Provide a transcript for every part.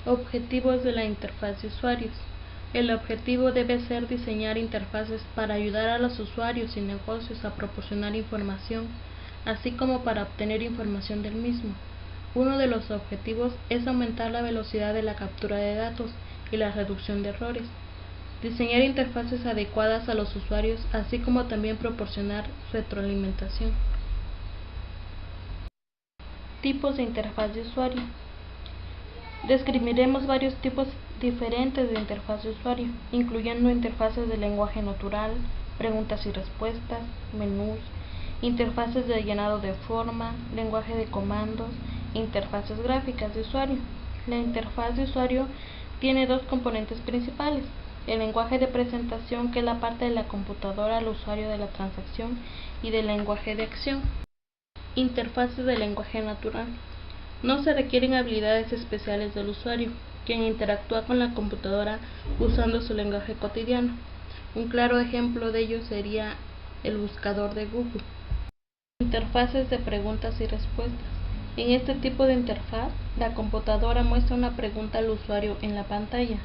Objetivos de la interfaz de usuarios. El objetivo debe ser diseñar interfaces para ayudar a los usuarios y negocios a proporcionar información, así como para obtener información del mismo. Uno de los objetivos es aumentar la velocidad de la captura de datos y la reducción de errores. Diseñar interfaces adecuadas a los usuarios, así como también proporcionar retroalimentación. Tipos de interfaz de usuario. Describiremos varios tipos diferentes de interfaz de usuario, incluyendo interfaces de lenguaje natural, preguntas y respuestas, menús, interfaces de llenado de forma, lenguaje de comandos, interfaces gráficas de usuario. La interfaz de usuario tiene dos componentes principales: el lenguaje de presentación, que es la parte de la computadora al usuario de la transacción, y del lenguaje de acción. Interfaces de lenguaje natural. No se requieren habilidades especiales del usuario, quien interactúa con la computadora usando su lenguaje cotidiano. Un claro ejemplo de ello sería el buscador de Google. Interfaces de preguntas y respuestas. En este tipo de interfaz, la computadora muestra una pregunta al usuario en la pantalla.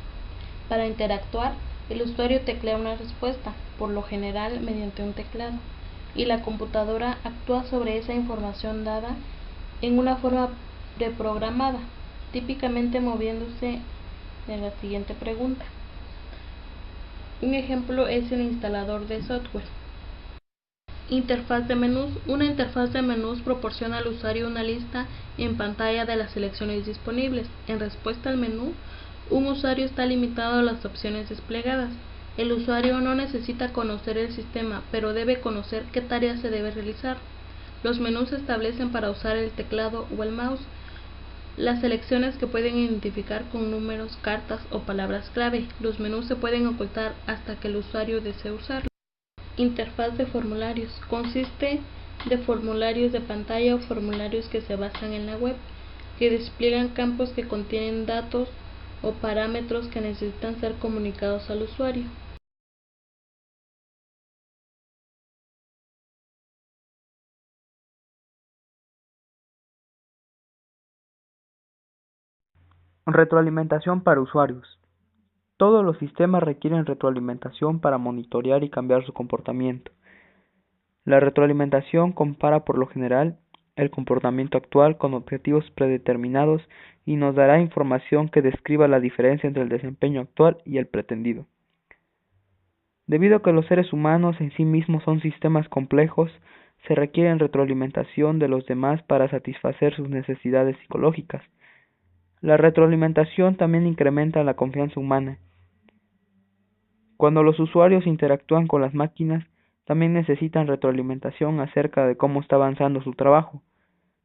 Para interactuar, el usuario teclea una respuesta, por lo general mediante un teclado, y la computadora actúa sobre esa información dada en una forma preprogramada, típicamente moviéndose en la siguiente pregunta. Un ejemplo es el instalador de software. Interfaz de menús. Una interfaz de menús proporciona al usuario una lista en pantalla de las selecciones disponibles. En respuesta al menú, un usuario está limitado a las opciones desplegadas. El usuario no necesita conocer el sistema, pero debe conocer qué tarea se debe realizar. Los menús se establecen para usar el teclado o el mouse. Las selecciones que pueden identificar con números, cartas o palabras clave. Los menús se pueden ocultar hasta que el usuario desee usarlos. Interfaz de formularios. Consiste de formularios de pantalla o formularios que se basan en la web, que despliegan campos que contienen datos o parámetros que necesitan ser comunicados al usuario. Retroalimentación para usuarios. Todos los sistemas requieren retroalimentación para monitorear y cambiar su comportamiento. La retroalimentación compara por lo general el comportamiento actual con objetivos predeterminados y nos dará información que describa la diferencia entre el desempeño actual y el pretendido. Debido a que los seres humanos en sí mismos son sistemas complejos, se requiere retroalimentación de los demás para satisfacer sus necesidades psicológicas. La retroalimentación también incrementa la confianza humana. Cuando los usuarios interactúan con las máquinas, también necesitan retroalimentación acerca de cómo está avanzando su trabajo.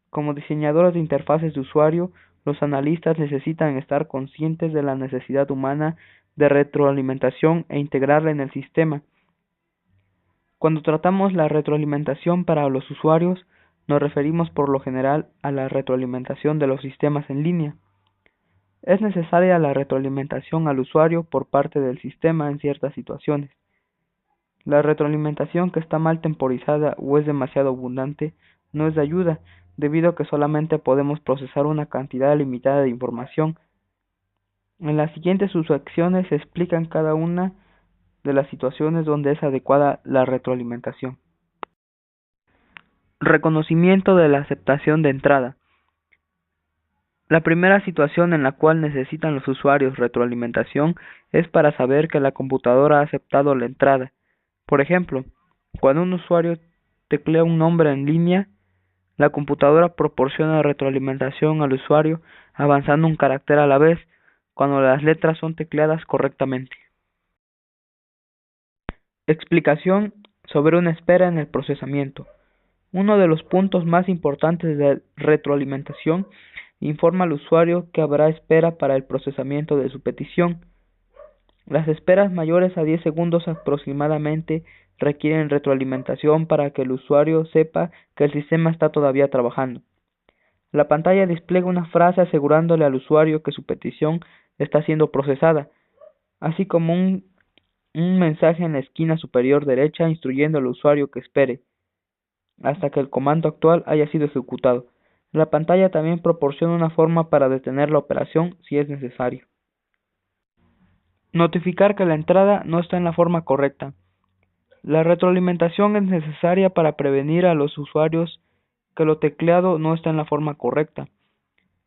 Como diseñadores de interfaces de usuario, los analistas necesitan estar conscientes de la necesidad humana de retroalimentación e integrarla en el sistema. Cuando tratamos la retroalimentación para los usuarios, nos referimos por lo general a la retroalimentación de los sistemas en línea. Es necesaria la retroalimentación al usuario por parte del sistema en ciertas situaciones. La retroalimentación que está mal temporizada o es demasiado abundante no es de ayuda, debido a que solamente podemos procesar una cantidad limitada de información. En las siguientes subsecciones se explican cada una de las situaciones donde es adecuada la retroalimentación. Reconocimiento de la aceptación de entrada. La primera situación en la cual necesitan los usuarios retroalimentación es para saber que la computadora ha aceptado la entrada. Por ejemplo, cuando un usuario teclea un nombre en línea, la computadora proporciona retroalimentación al usuario avanzando un carácter a la vez cuando las letras son tecleadas correctamente. Explicación sobre una espera en el procesamiento. Uno de los puntos más importantes de retroalimentación informa al usuario que habrá espera para el procesamiento de su petición. Las esperas mayores a 10 segundos aproximadamente requieren retroalimentación para que el usuario sepa que el sistema está todavía trabajando. La pantalla despliega una frase asegurándole al usuario que su petición está siendo procesada, así como un mensaje en la esquina superior derecha instruyendo al usuario que espere hasta que el comando actual haya sido ejecutado. La pantalla también proporciona una forma para detener la operación si es necesario. Notificar que la entrada no está en la forma correcta. La retroalimentación es necesaria para prevenir a los usuarios que lo tecleado no está en la forma correcta.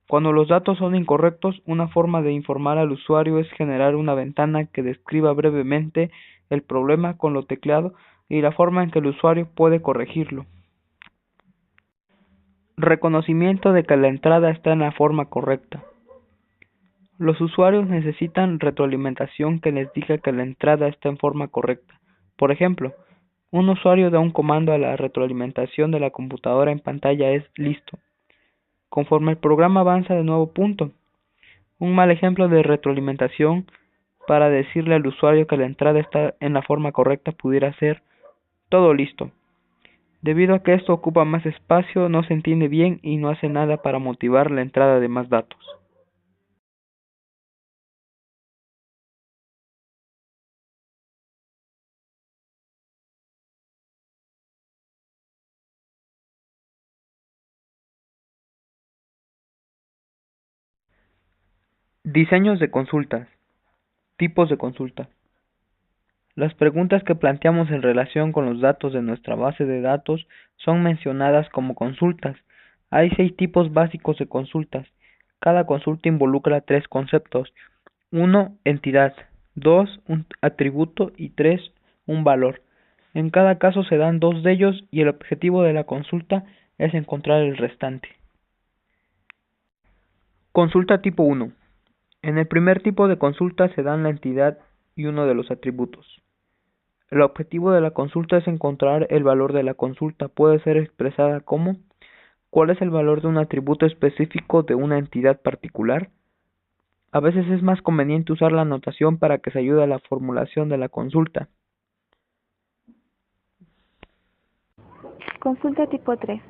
Cuando los datos son incorrectos, una forma de informar al usuario es generar una ventana que describa brevemente el problema con lo tecleado y la forma en que el usuario puede corregirlo. Reconocimiento de que la entrada está en la forma correcta. Los usuarios necesitan retroalimentación que les diga que la entrada está en forma correcta. Por ejemplo, un usuario da un comando a la retroalimentación de la computadora en pantalla es listo. Conforme el programa avanza de nuevo punto. Un mal ejemplo de retroalimentación para decirle al usuario que la entrada está en la forma correcta pudiera ser todo listo. Debido a que esto ocupa más espacio, no se entiende bien y no hace nada para motivar la entrada de más datos. Diseños de consultas. Tipos de consulta. Las preguntas que planteamos en relación con los datos de nuestra base de datos son mencionadas como consultas. Hay 6 tipos básicos de consultas. Cada consulta involucra 3 conceptos. 1. Entidad. 2. Un atributo y 3. Un valor. En cada caso se dan 2 de ellos y el objetivo de la consulta es encontrar el restante. Consulta tipo 1. En el primer tipo de consulta se dan la entidad y uno de los atributos. El objetivo de la consulta es encontrar el valor de la consulta. Puede ser expresada como ¿cuál es el valor de un atributo específico de una entidad particular? A veces es más conveniente usar la notación para que se ayude a la formulación de la consulta. Consulta tipo 3.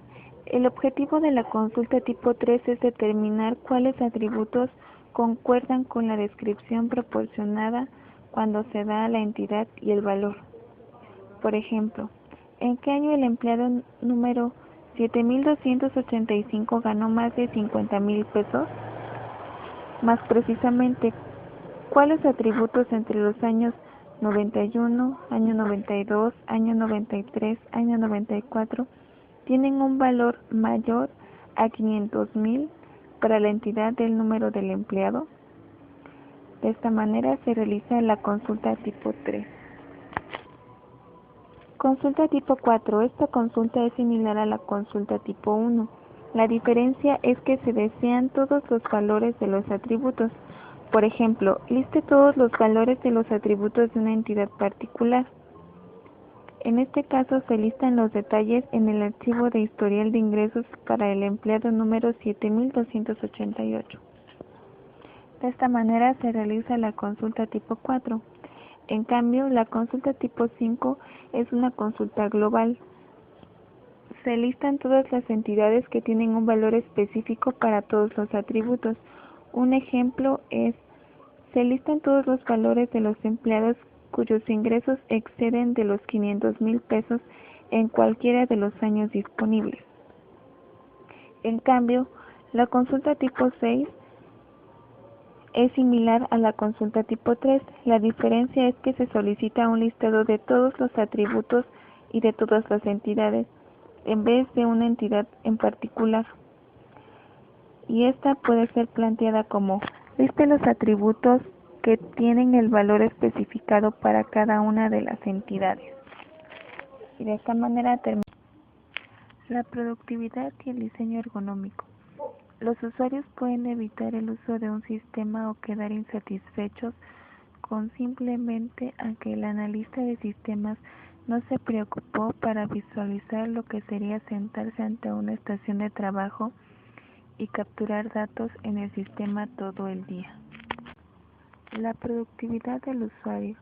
El objetivo de la consulta tipo 3 es determinar cuáles atributos concuerdan con la descripción proporcionada cuando se da a la entidad y el valor. Por ejemplo, ¿en qué año el empleado número 7285 ganó más de 50,000 pesos? Más precisamente, ¿cuáles atributos entre los años 91, año 92, año 93, año 94 tienen un valor mayor a 500,000 para la entidad del número del empleado? De esta manera se realiza la consulta tipo 3. Consulta tipo 4. Esta consulta es similar a la consulta tipo 1. La diferencia es que se desean todos los valores de los atributos. Por ejemplo, liste todos los valores de los atributos de una entidad particular. En este caso se listan los detalles en el archivo de historial de ingresos para el empleado número 7288. De esta manera se realiza la consulta tipo 4. En cambio, la consulta tipo 5 es una consulta global. Se listan todas las entidades que tienen un valor específico para todos los atributos. Un ejemplo es, se listan todos los valores de los empleados cuyos ingresos exceden de los 500,000 pesos en cualquiera de los años disponibles. En cambio, la consulta tipo 6 es similar a la consulta tipo 3. La diferencia es que se solicita un listado de todos los atributos y de todas las entidades, en vez de una entidad en particular. Y esta puede ser planteada como: liste los atributos que tienen el valor especificado para cada una de las entidades. Y de esta manera termina la productividad y el diseño ergonómico. Los usuarios pueden evitar el uso de un sistema o quedar insatisfechos con simplemente a que el analista de sistemas no se preocupó para visualizar lo que sería sentarse ante una estación de trabajo y capturar datos en el sistema todo el día. La productividad del usuario,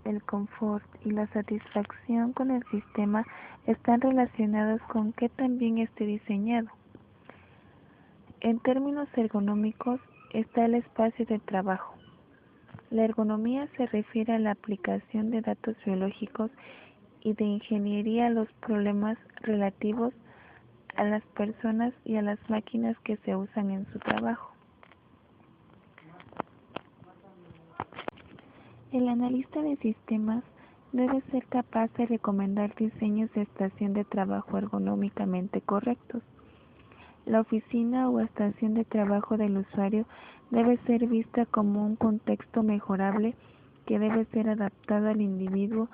el confort y la satisfacción con el sistema están relacionados con qué tan bien esté diseñado. En términos ergonómicos está el espacio de trabajo. La ergonomía se refiere a la aplicación de datos biológicos y de ingeniería a los problemas relativos a las personas y a las máquinas que se usan en su trabajo. El analista de sistemas debe ser capaz de recomendar diseños de estación de trabajo ergonómicamente correctos. La oficina o estación de trabajo del usuario debe ser vista como un contexto mejorable que debe ser adaptado al individuo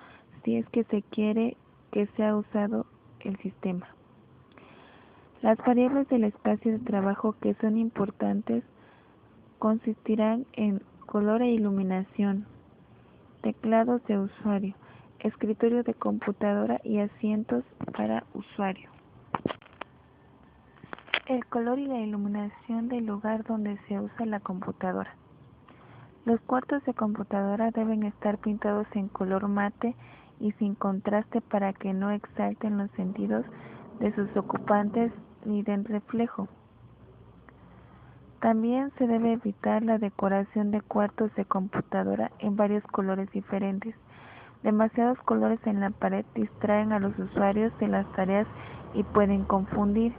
si es que se quiere que sea usado el sistema. Las variables del espacio de trabajo que son importantes consistirán en color e iluminación, teclados de usuario, escritorio de computadora y asientos para usuario. El color y la iluminación del lugar donde se usa la computadora. Los cuartos de computadora deben estar pintados en color mate y sin contraste para que no exalten los sentidos de sus ocupantes ni den reflejo. También se debe evitar la decoración de cuartos de computadora en varios colores diferentes. Demasiados colores en la pared distraen a los usuarios de las tareas y pueden confundir.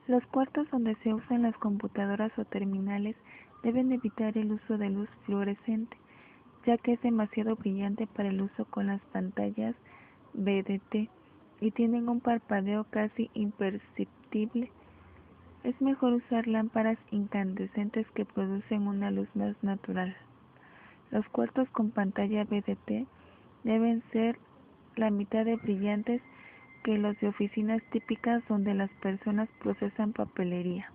Los cuartos donde se usan las computadoras o terminales deben evitar el uso de luz fluorescente, ya que es demasiado brillante para el uso con las pantallas VDT y tienen un parpadeo casi imperceptible. Es mejor usar lámparas incandescentes que producen una luz más natural. Los cuartos con pantalla VDT deben ser la mitad de brillantes que los de oficinas típicas donde las personas procesan papelería.